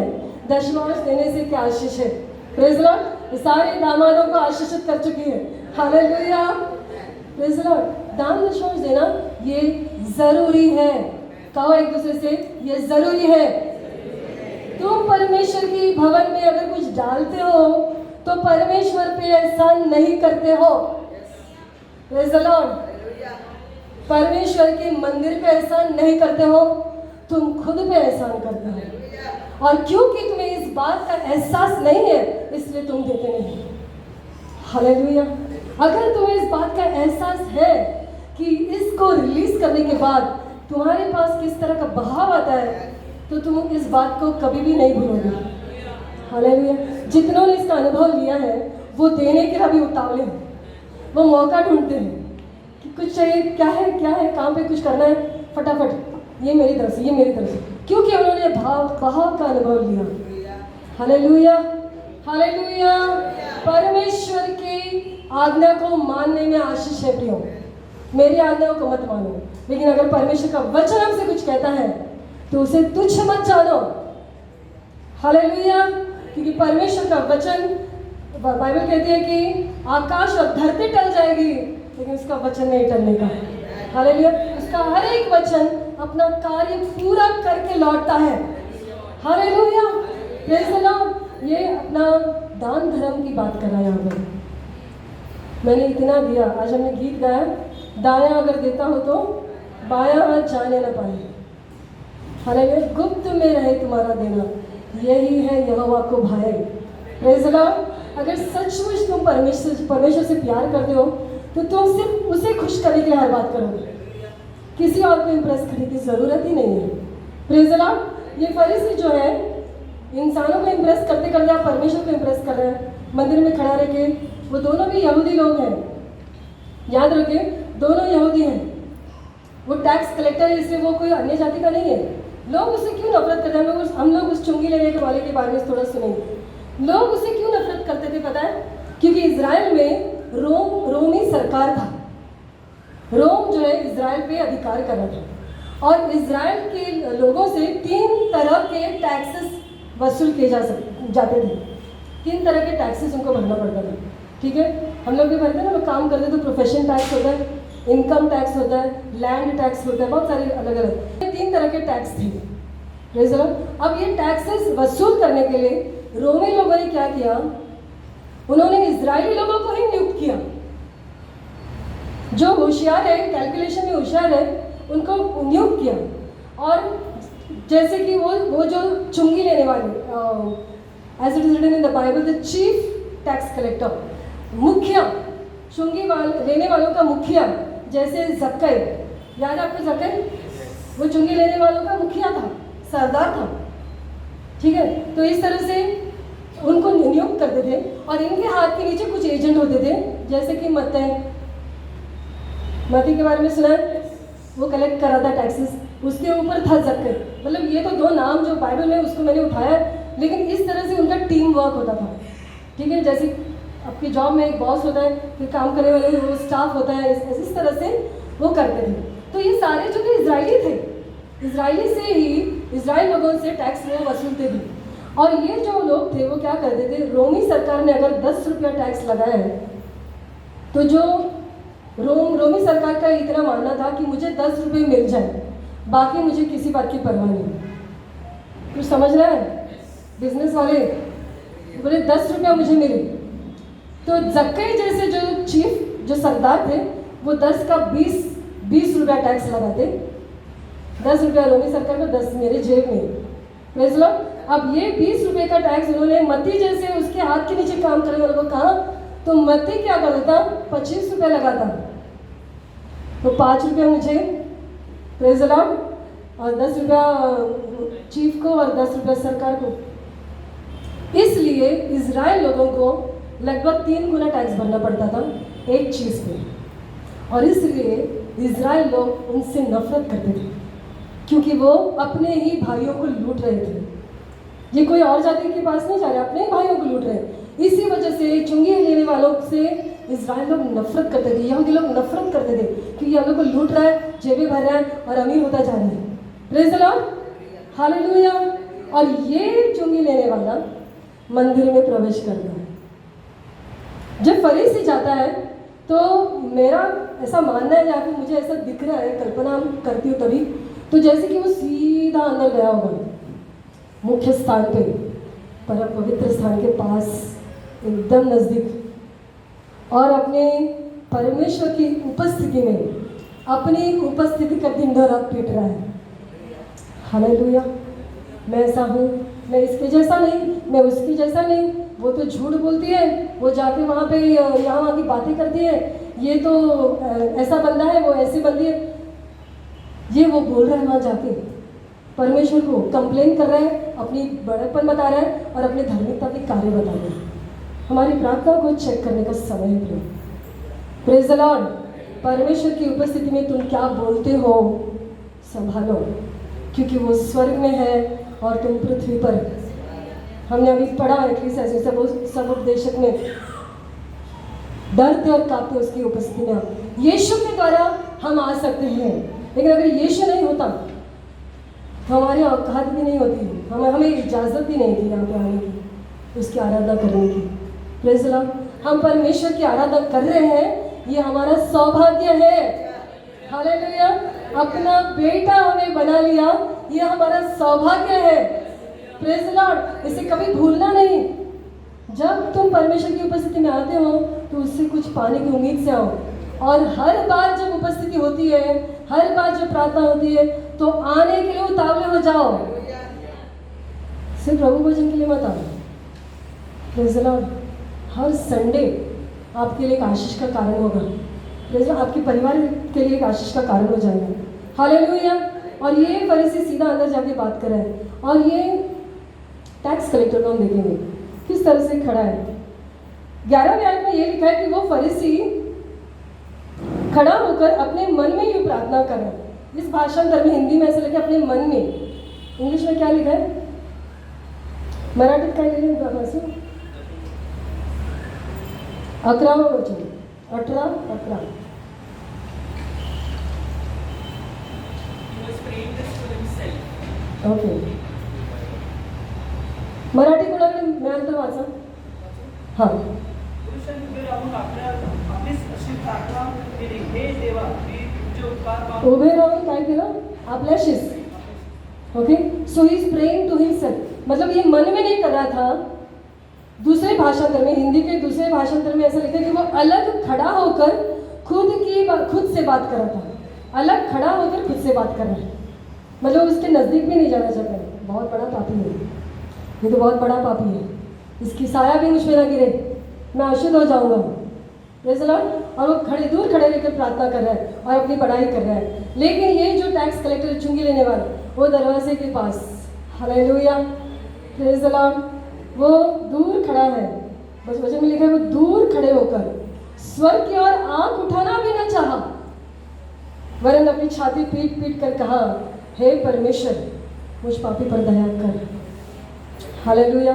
दशमांश देने से क्या आशीष है। Praise the Lord. सारे दामादों को आशीषित कर चुकी है। हालेलुया। Praise the Lord. दान दशमांश देना ये जरूरी है। कहो एक दूसरे से, ये जरूरी है। तुम परमेश्वर की भवन में अगर कुछ डालते हो तो परमेश्वर पे एहसान नहीं करते हो। Praise the Lord. परमेश्वर के मंदिर पे एहसान नहीं करते हो, तुम खुद पे एहसान करते हो। और क्योंकि तुम्हें इस बात का एहसास नहीं है, इसलिए तुम देते नहीं। हालेलुया। अगर तुम्हें इस बात का एहसास है कि इसको रिलीज करने के बाद तुम्हारे पास किस तरह का बहाव आता है, तो तुम इस बात को कभी भी नहीं भूलोगे। हालेलुया। जितनों ने इसका अनुभव लिया है वो देने के लिए भी उतावले हैं, वो मौका ढूंढते हैं कि कुछ चाहिए, क्या है कहाँ पे कुछ करना है, फटाफट ये मेरी तरफ से, क्योंकि उन्होंने बहाव का अनुभव लिया। हालेलुया। हालेलुया। परमेश्वर की आज्ञा को मानने में आशीष है प्रियो। मेरी आज्ञाओं को मत मानो, लेकिन अगर परमेश्वर का वचन हमसे कुछ कहता है तो उसे तुच्छ मत जानो। हालेलुया। क्योंकि परमेश्वर का वचन, बाइबल कहती है कि आकाश और धरती टल जाएगी लेकिन उसका वचन नहीं टलने का। हालेलुया। उसका हर एक वचन अपना कार्य पूरा करके लौटता है। हालेलुया। Praise the Lord. ये अपना दान धर्म की बात कर रहा है यहाँ पर। मैंने इतना दिया, आज हमने गीत गाया, दायां अगर देता हो तो बायां हाथ जाने न पाए। हालेलुया। गुप्त में रहे तुम्हारा देना, यही है यहोवा को भाए। Praise the Lord. अगर सचमुच तुम परमेश्वर से प्यार करते हो तो तुम सिर्फ उसे खुश करने के लिए हर बात करोगे, किसी और को इम्प्रेस करने की ज़रूरत ही नहीं है। Praise the Lord. ये फरीसी जो है, इंसानों को इम्प्रेस करते करते आप परमेश्वर को इम्प्रेस कर रहे हैं। मंदिर में खड़ा रह के, वो दोनों भी यहूदी लोग हैं, याद रखिए, दोनों यहूदी हैं। वो टैक्स कलेक्टर है, इसलिए वो कोई अन्य जाति का नहीं है, लोग उससे क्यों नफरत करते हैं? हम लोग उस चुंगी लेने के वाले के बारे में थोड़ा सुनेंगे। लोग उससे क्यों नफरत करते थे पता है? क्योंकि इजराइल में रोमी सरकार था। रोम जो है इजराइल पे अधिकार कर रहा था और इजराइल के लोगों से 3 तरह के टैक्सेस वसूल किए जाते थे। 3 तरह के टैक्सेस उनको भरना पड़ता था। ठीक है, हम लोग भी भरते हैं ना, लोग काम करते तो प्रोफेशन टैक्स होता है, इनकम टैक्स होता है, लैंड टैक्स होता है, बहुत सारे अलग अलग 3 तरह के टैक्स थे। अब ये टैक्सेस वसूल करने के लिए रोमी लोगों ने क्या किया? उन्होंने इजरायली लोगों को ही नियुक्त किया। जो होशियार है, कैलकुलेशन में होशियार है, उनको नियुक्त किया। और जैसे कि वो जो चुंगी लेने वाले, as it is written in the Bible, the chief tax collector, मुखिया, चुंगी लेने वालों का मुखिया, जैसे जक्कई, याद है आपको जक्कई? वो चुंगी लेने वालों का मुखिया था, सरदार था। ठीक है, तो इस तरह से उनको नियुक्त करते थे और इनके हाथ के नीचे कुछ एजेंट होते थे, जैसे कि मती के बारे में सुना है, वो कलेक्ट कर रहा था टैक्सेस। उसके ऊपर था जक्कई। मतलब ये तो 2 नाम जो बाइबल में उसको मैंने उठाया, लेकिन इस तरह से उनका टीम वर्क होता था। ठीक है, जैसे आपकी जॉब में एक बॉस होता है, फिर काम करने वाले वो स्टाफ होता है, इस तरह से वो करते थे। तो ये सारे जो थे इजरायली थे, इजरायली से ही इजराइल लोगों से टैक्स वो वसूलते थे। और ये जो लोग थे वो क्या करते थे? रोमी सरकार ने अगर 10 रुपया टैक्स लगाया है, तो जो रोमी सरकार का इतना मानना था कि मुझे 10 रुपये मिल जाए, बाकी मुझे किसी बात की परवाह नहीं। कुछ समझ रहा है? बिजनेस वाले बोले 10 रुपया मुझे मिले। तो जक्कई जैसे जो चीफ, जो सरदार थे, वो 10 का 20 रुपया टैक्स लगाते। 10 रुपया रोमी सरकार को, 10 मेरे जेब में। Praise Lord. अब ये 20 रुपये का टैक्स उन्होंने मत्ती जैसे उसके हाथ के नीचे काम करने वालों को कहा, तो मत्ती क्या कर देता? 25 रुपया लगाता, तो 5 रुपया मुझे, प्रेज़ लॉर्ड, और 10 रुपया चीफ को और 10 रुपया सरकार को। इसलिए इजराइल लोगों को लगभग 3 गुना टैक्स भरना पड़ता था एक चीज़ पे। और इसलिए इजराइल लोग उनसे नफरत करते थे, क्योंकि वो अपने ही भाइयों को लूट रहे थे। ये कोई और जाति के पास नहीं जा रहे, अपने ही भाइयों को लूट रहे हैं। इसी वजह से चुंगी लेने वालों से इजराइल लोग नफरत करते थे, यहूदी लोग नफरत करते थे, क्योंकि हम लोग को लूट रहा है, जेबें भर रहा है और अमीर होता जा रहा है। Praise the Lord, hallelujah. और ये चुंगी लेने वाला मंदिर में प्रवेश करता है। जब फरीसी जाता है, तो मेरा ऐसा मानना है, या फिर मुझे ऐसा दिख रहा है, कल्पना करती हूँ तभी, तो जैसे कि वो सीधा अंदर गया होगा मुख्य स्थान पे, परम पवित्र स्थान के पास एकदम नज़दीक, और अपने परमेश्वर की उपस्थिति में अपनी उपस्थिति का दिन भर रात पीट रहा है। हालेलुया। मैं ऐसा हूँ, मैं इसके जैसा नहीं, मैं उसके जैसा नहीं, वो तो झूठ बोलती है, वो जाके वहाँ पे यहाँ वहाँ की बातें करती है, ये तो ऐसा बंदा है, वो ऐसी बंदी है। ये वो बोल रहा है वहाँ जाके, परमेश्वर को कंप्लेन कर रहा है, अपनी बड़प्पन बता रहा है और अपने धार्मिकता के कार्य बता रहा है। हमारी प्रार्थना को चेक करने का समय है। Praise the Lord. परमेश्वर की उपस्थिति में तुम क्या बोलते हो संभालो, क्योंकि वो स्वर्ग में है और तुम पृथ्वी पर। हमने अभी पढ़ा है सब उपदेशक में, डरते और कांपते उसकी उपस्थिति में। यीशु के द्वारा हम आ सकते हैं, लेकिन अगर यीशु नहीं होता तो हमारी औकात भी नहीं होती, हमें इजाज़त भी नहीं थी यहाँ पे आने की, उसकी आराधना करने की। Praise the Lord. हम परमेश्वर की आराधना कर रहे हैं, ये हमारा सौभाग्य है। हालेलुया। अपना बेटा हमें बना लिया, ये हमारा सौभाग्य है। Praise the Lord. इसे कभी भूलना नहीं। जब तुम परमेश्वर की उपस्थिति में आते हो तो उससे कुछ पाने की उम्मीद से आओ, और हर बार जब उपस्थिति होती है, हर बार जब प्रार्थना होती है, तो आने के लिए उतावले हो जाओ। सिर्फ प्रभु भोजन के लिए मत आओ। Praise the Lord. Her Sunday आपके लिए एक आशीष का कारण होगा। Praise the Lord. आपके परिवार के लिए एक आशीष का कारण हो जाएगा। हालेलुया। और ये फरीसी सीधा अंदर जाके बात कर रहा है, और ये टैक्स कलेक्टर को हम देखेंगे किस तरह से खड़ा है। 11वें आयत में ये लिखा है कि वो फरीसी खड़ा होकर अपने मन में यूँ प्रार्थना कर रहा है। इस भाषांतर में हिंदी में ऐसे लिखा अपने मन में, इंग्लिश में क्या लिखा है? मराठीत काय लिहिलं बाबासू? 11वां वचन 18:11. ओके. मराठी कोणाकडे मिळालं तर वाचा. हां. पुरुषांनी उभे राहून आपलीच अशी प्रार्थना केली, हे देवा मी तुझे उपकार पाहून उभे राहून काय केलं? आपल्याशीच. Okay. So he is praying to himself. मतलब ये मन में नहीं कर रहा था. दूसरे भाषांतर में, हिंदी के दूसरे भाषांतर में ऐसा लिखा है कि वो अलग खड़ा होकर खुद से बात कर रहा था. अलग खड़ा होकर खुद से बात कर रहा है. मतलब उसके नज़दीक भी नहीं जाना चाहता है. बहुत बड़ा पापी है ये, तो बहुत बड़ा पापी है. इसकी साया भी मुझ पे ना गिरे, मैं अशुद्ध हो जाऊंगा. Praise the Lord. और वो दूर खड़े रहकर प्रार्थना कर रहा है और अपनी पढ़ाई कर रहा है. लेकिन ये जो टैक्स कलेक्टर चुंगी लेने वाला, वो दरवाजे के पास, हालेलुया, प्रेज़ द लॉर्ड, वो दूर खड़ा है. बस वचन में लिखा है वो दूर खड़े होकर स्वर्ग की ओर आंख उठाना भी न चाहा, वरन अपनी छाती पीट पीट कर कहा, हे परमेश्वर मुझ पापी पर दया कर. Hallelujah,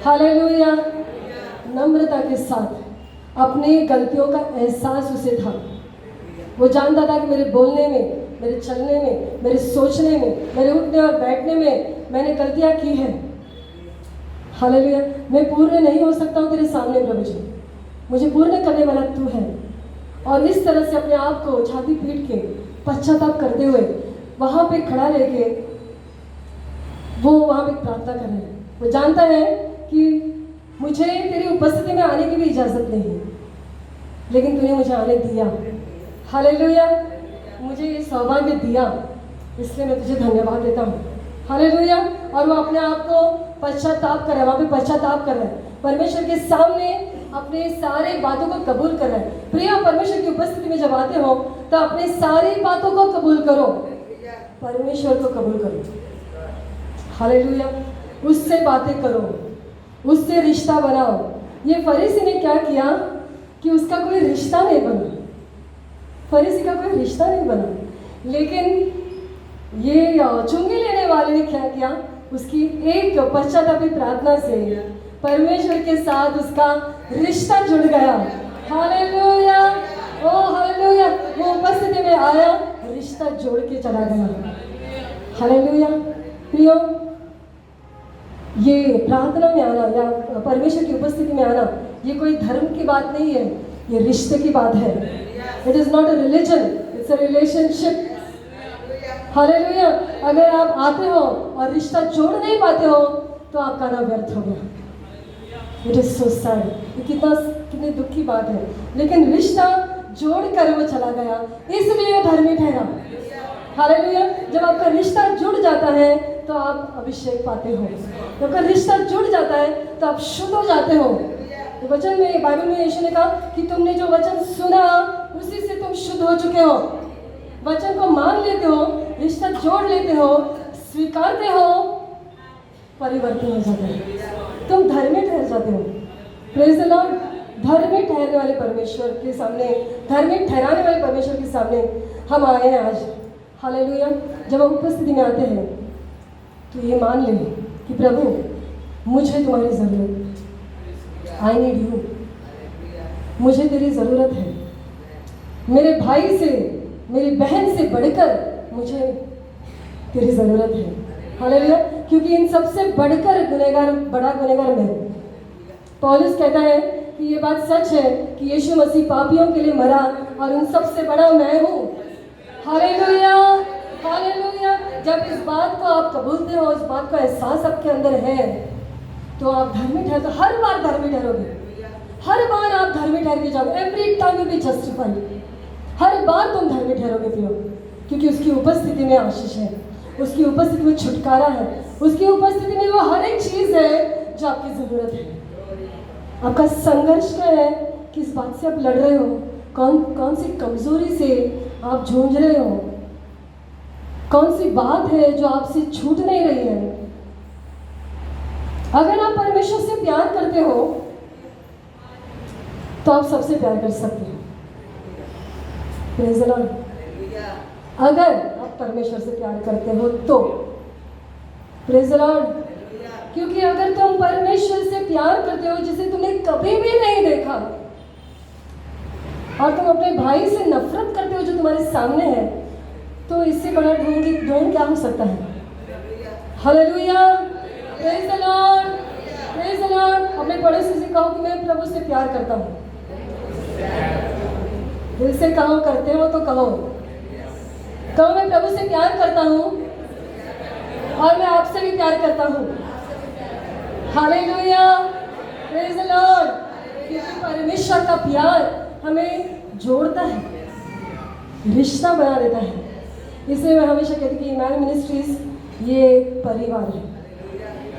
hallelujah. नम्रता के साथ अपनी गलतियों का एहसास उसे था. वो जानता था कि मेरे बोलने में, मेरे चलने में, मेरे सोचने में, मेरे उठने और बैठने में मैंने गलतियां की हैं. हालेलुया. मैं पूर्ण नहीं हो सकता हूँ तेरे सामने प्रभु जी. मुझे पूर्ण करने वाला तू है. और इस तरह से अपने आप को छाती पीट के पश्चाताप करते हुए वहाँ पे खड़ा रह के वो वहाँ पे प्रार्थना कर रहे हैं. वो जानता है कि मुझे तेरी उपस्थिति में आने की भी इजाज़त नहीं है, लेकिन तूने मुझे आने दिया. हालेलुया. मुझे ये सौभाग्य दिया, इसलिए मैं तुझे धन्यवाद देता हूँ. हालेलुया. और वो अपने आप को पश्चाताप कर रहा है, वहाँ पे पश्चाताप कर रहा है. परमेश्वर के सामने अपने सारे बातों को कबूल कर रहा है. प्रिय, परमेश्वर की उपस्थिति में जब आते हो तो अपने सारी बातों को कबूल करो, परमेश्वर को कबूल करो. हालेलुया. उससे बातें करो, उससे रिश्ता बनाओ. ये फरीसी ने क्या किया कि उसका कोई रिश्ता नहीं बना. फरीसी का कोई रिश्ता नहीं बना. लेकिन ये चुंगी लेने वाले ने क्या किया? उसकी एक पश्चातापी प्रार्थना से परमेश्वर के साथ उसका रिश्ता जुड़ गया. हालेलुया. ओ हालेलुया. वो उपस्थिति में आया, रिश्ता जोड़ के चला गया. हालेलुया. प्रियो, ये प्रार्थना में आना या परमेश्वर की उपस्थिति में आना, ये कोई धर्म की बात नहीं है, ये रिश्ते की बात है. It is not a religion, it's a relationship. Hallelujah. अगर आप आते हो और रिश्ता जोड़ नहीं पाते हो तो आपका नाम व्यर्थ हो गया. It is so sad. ये कितनी दुख की बात है. लेकिन रिश्ता जोड़ कर वो चला गया, इसलिए वो धर्मी ठहरा. हालेलुया. जब आपका रिश्ता जुड़ जाता है तो आप अभिषेक पाते हो. जब आपका रिश्ता जुड़ जाता है तो आप शुद्ध हो जाते हो. वचन में, बाइबल में यीशु ने कहा कि तुमने जो वचन सुना उसी से तुम शुद्ध हो चुके हो. वचन को मान लेते हो, रिश्ता जोड़ लेते हो, स्वीकारते हो, परिवर्तन हो जाता है. तुम धर्मी ठहर जाते हो. Praise the Lord. धर्मी ठहरने वाले परमेश्वर के सामने, धर्मी ठहराने वाले परमेश्वर के सामने हम आए हैं आज. हालेलुया. जब हम उपस्थिति में आते हैं तो ये मान लें कि प्रभु मुझे तुम्हारी ज़रूरत, आई नीड यू. मुझे तेरी ज़रूरत है. मेरे भाई से, मेरी बहन से बढ़कर मुझे तेरी ज़रूरत है. हालेलुया. क्योंकि इन सबसे बढ़कर बड़ा गुनहगार मैं हूँ. पौलुस कहता है कि ये बात सच है कि यीशु मसीह पापियों के लिए मरा और उन सबसे बड़ा मैं हूँ. Hallelujah, hallelujah. जब इस बात को आप कबूलते हो, इस बात का एहसास आपके अंदर है, तो आप धर्मी ठहरते. हर बार धर्मी ठहरोगे. हर बार आप धर्मी ठहर के जाओगे. Every time you be justified. हर बार तुम धर्मी ठहरोगे प्रियो, क्योंकि उसकी उपस्थिति में आशीष है, उसकी उपस्थिति में छुटकारा है, उसकी उपस्थिति में वो हर एक चीज़ है जो आपकी ज़रूरत है. आपका संघर्ष क्या है? किस बात से आप लड़ रहे हो? कौन सी कमजोरी से आप जूझ रहे हो? कौन सी बात है जो आपसे छूट नहीं रही है? अगर आप परमेश्वर से प्यार करते हो तो आप सबसे प्यार कर सकते हो. Praise the Lord. अगर आप परमेश्वर से प्यार करते हो तो प्रेज़ द लॉर्ड। क्योंकि अगर तुम परमेश्वर से प्यार करते हो जिसे तुमने कभी भी नहीं देखा, और तुम अपने भाई से नफरत करते हो जो तुम्हारे सामने है, तो इससे बड़ा ढोंग क्या हो सकता है? Hallelujah, praise the Lord, praise the Lord. अपने पड़ोसी से कहो कि मैं प्रभु से प्यार करता हूँ। दिल से कहो, करते हो तो कहो मैं प्रभु से प्यार करता हूँ और मैं आपसे भी प्यार करता हूँ। Hallelujah, praise the Lord. क्योंकि परमेश्वर का प्यार हमें जोड़ता है, रिश्ता बना देता है। इसलिए मैं हमेशा कहती कि इमैनुअल मिनिस्ट्रीज ये एक परिवार है।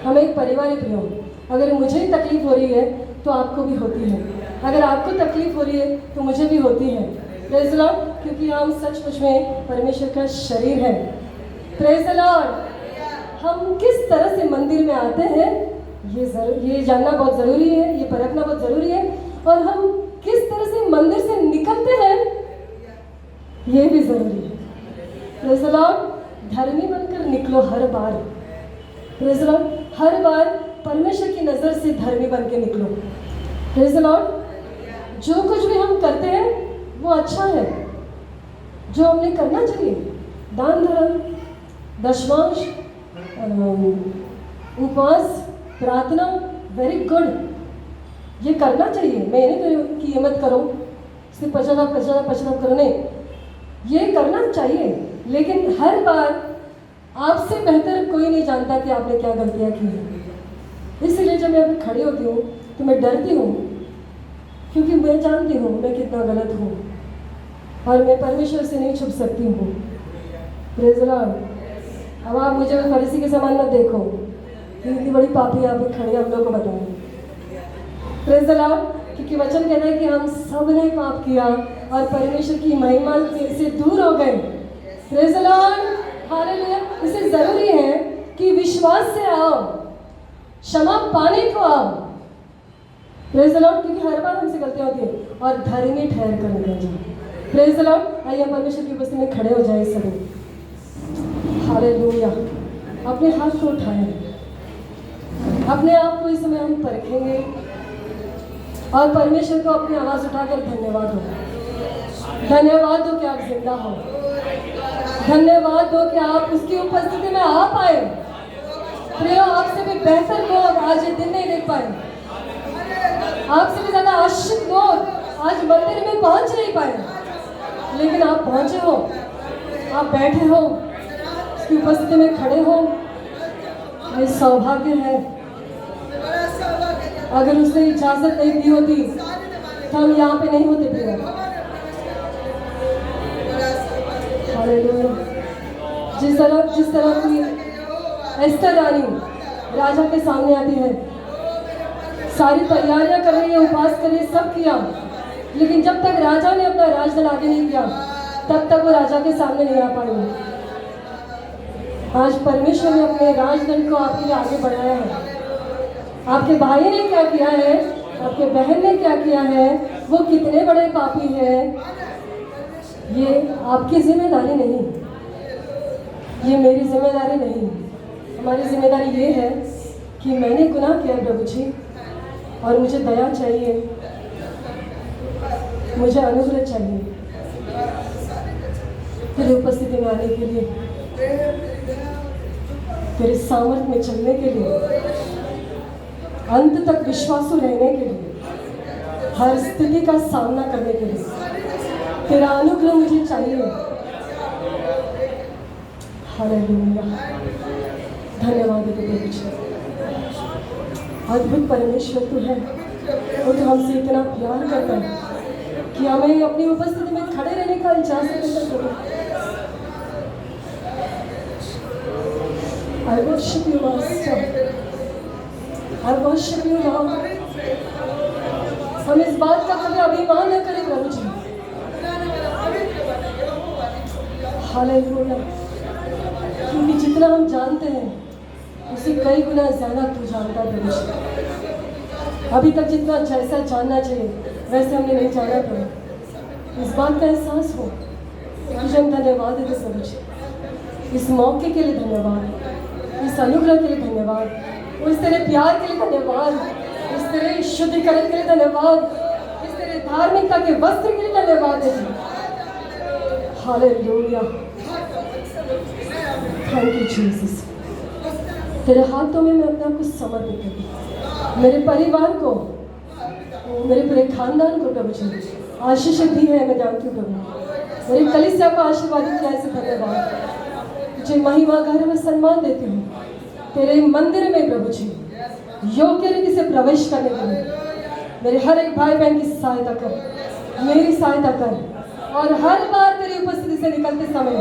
हम एक परिवार ही प्रिय हो। अगर मुझे तकलीफ हो रही है तो आपको भी होती है, अगर आपको तकलीफ हो रही है तो मुझे भी होती है। Praise the Lord. क्योंकि हम सचमुच में परमेश्वर का शरीर है। Praise the Lord. हम किस तरह से मंदिर में आते हैं ये जानना बहुत ज़रूरी है, ये परखना बहुत ज़रूरी है। और हम किस तरह से मंदिर से निकलते हैं ये भी ज़रूरी है। Praise the Lord. धर्मी बनकर निकलो हर बार। Praise the Lord. हर बार परमेश्वर की नज़र से धर्मी बन के निकलो। Praise the Lord. जो कुछ भी हम करते हैं वो अच्छा है, जो हमने करना चाहिए, दान धर्म, दशमांश, उपवास, प्रार्थना, वेरी गुड, ये करना चाहिए। मैं नहीं कह रही हूँ कि ये मत करो, सिर्फ पश्चाताप करो, नहीं, ये करना चाहिए। लेकिन हर बार आपसे बेहतर कोई नहीं जानता कि आपने क्या गलतियाँ की हैं। इसलिए जब मैं अभी खड़ी होती हूँ तो मैं डरती हूँ, क्योंकि मैं जानती हूँ मैं कितना गलत हूँ और मैं परमेश्वर से नहीं छुप सकती हूँ। Praise the Lord. अब आप मुझे फरीसी के समान मत देखो, इतनी बड़ी पापी यहाँ पे खड़ी हम लोग को बताऊँ। Praise the Lord. क्योंकि वचन कहता है कि हम सब ने पाप किया और परमेश्वर की महिमा से दूर हो गए। Praise the Lord, hallelujah. इसलिए ज़रूरी है कि विश्वास से आओ, क्षमा पाने को आओ। Praise the Lord. क्योंकि हर बार हमसे गलतियाँ होती हैं और धर्मी ठहर कर निकल जाए। Praise the Lord. आइए हम परमेश्वर की उपस्थिति में खड़े हो जाए सभी। हालेलुया। अपने हाथ को उठाएं, अपने आप को इस समय हम परखेंगे और परमेश्वर को अपनी आवाज़ उठाकर धन्यवाद हो। धन्यवाद दो कि आप जिंदा हो। धन्यवाद दो कि आप उसकी उपस्थिति में आ पाए। प्रियो, आपसे भी बेहतर लोग आज ये दिन नहीं देख पाए, आपसे भी ज़्यादा आश्रित लोग आज मंदिर में पहुंच नहीं पाए, लेकिन आप पहुंचे हो, आप बैठे हो, उसकी उपस्थिति में खड़े हो। ये सौभाग्य है। अगर उसने इजाजत नहीं दी होती तो हम यहाँ पे नहीं होते प्रिय। हालेलुया। जिस तरह की एस्तर रानी राजा के सामने आती है, सारी तैयारियां कर रही है, उपवास कर रही है, सब किया, लेकिन जब तक राजा ने अपना राजदल आगे नहीं किया तब तक वो राजा के सामने नहीं आ पाई। आज परमेश्वर ने अपने राजदल को आपके लिए आगे बढ़ाया है। आपके भाई ने क्या किया है, आपके बहन ने क्या किया है, वो कितने बड़े पापी हैं, ये आपकी जिम्मेदारी नहीं, ये मेरी जिम्मेदारी नहीं। हमारी जिम्मेदारी ये है कि मैंने गुनाह किया प्रभु जी और मुझे दया चाहिए, मुझे अनुग्रह चाहिए तेरी उपस्थिति में आने के लिए, तेरे सामर्थ्य में चलने के लिए, अंत तक विश्वासु रहने के लिए, हर स्थिति का सामना करने के लिए तेरा अनुग्रह मुझे चाहिए। हालेलुया। धन्यवाद प्रभु जी। अद्भुत परमेश्वर तू है, वो तो हमसे इतना प्यार करता है कि हमें अपनी उपस्थिति में खड़े रहने का इजाजत देता है। I worship you, Master. I worship you, Lord. हम इस बात का कभी अभिमान न करें प्रभु जी। हालेलुया। क्योंकि जितना हम जानते हैं उससे कई गुना ज़्यादा तू जानता है प्रभु जी। अभी तक जितना जैसा जानना चाहिए वैसे हमने नहीं जाना प्रभु। इस बात का एहसास हो कि हम धन्यवाद देते प्रभु जी। इस मौके के लिए धन्यवाद। इस अनुग्रह के लिए धन्यवाद, इस तेरे प्यार के लिए धन्यवाद, इस तेरे शुद्धिकरण के लिए धन्यवाद, इस तेरे धार्मिकता के वस्त्र के लिए धन्यवाद है। Hallelujah, thank you Jesus. तेरे हाथों में मैं अपने आप को समर्पित करती हूँ। मेरे परिवार को, मेरे पूरे खानदान को प्रभु जी आशीष दी है, मैं जानती हूँ प्रभु। मेरी कलीसिया को आशीर्वादित किया, ऐसे धन्यवाद। तुझे महिमा गौरव और सम्मान देती हूँ तेरे मंदिर में प्रभु जी योग्य रीति से प्रवेश करने के लिए। मेरे हर एक भाई बहन की सहायता कर, मेरी सहायता कर, और हर बार तेरी उपस्थिति से निकलते समय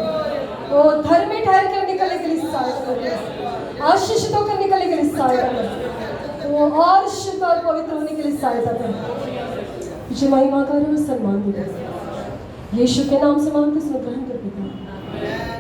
वो धर्मी ठहर कर निकलने के लिए सहायता कर, आशीषित होकर निकलने के लिए सहायता कर, वो और शुद्ध और पवित्र होने के लिए सहायता कर। तुझे महिमा गौरव और सम्मान देते हैं। यीशु के नाम से मांगते, ग्रहण कर पिता।